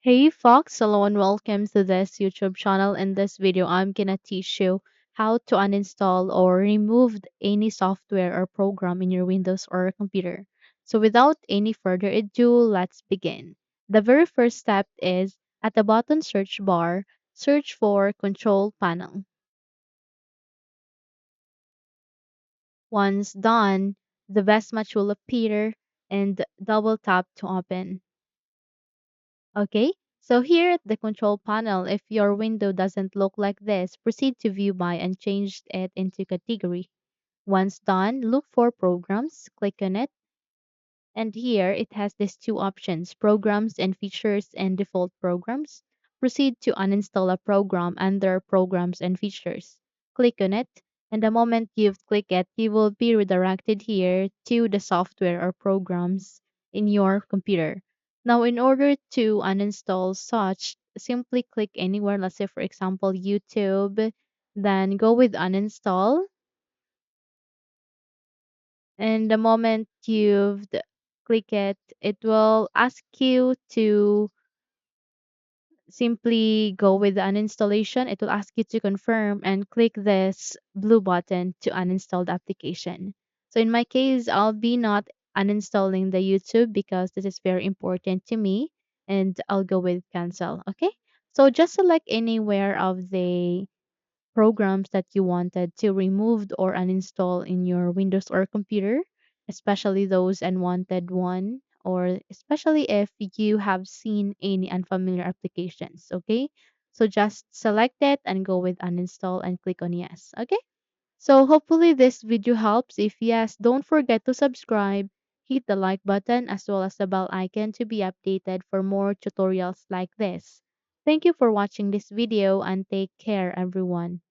Hey Fox, hello and welcome to this YouTube channel. In this video, I'm gonna teach you how to uninstall or remove any software or program in your Windows or computer. So without any further ado, let's begin. The very first step is at the bottom search bar, search for Control Panel. Once done, the best match will appear and double tap to open. Okay, so here at the control panel, if your window doesn't look like this, proceed to view by and change it into category. Once done, look for programs, click on it, and here it has these two options, programs and features and default programs. Proceed to uninstall a program under programs and features. Click on it, and the moment you've clicked it, you will be redirected here to the software or programs in your computer. Now, in order to uninstall such, simply click anywhere, let's say for example YouTube, then go with uninstall, and the moment you've click it, it will ask you to simply go with the uninstallation. It will ask you to confirm and click this blue button to uninstall the application. So in my case, I'll be not uninstalling the YouTube because this is very important to me, and I'll go with cancel. Okay. So just select anywhere of the programs that you wanted to remove or uninstall in your Windows or computer, especially those unwanted one, or especially if you have seen any unfamiliar applications. Okay, so just select it and go with uninstall and click on yes. Okay, so hopefully this video helps. If yes, don't forget to subscribe, hit the like button as well as the bell icon to be updated for more tutorials like this. Thank you for watching this video and take care everyone.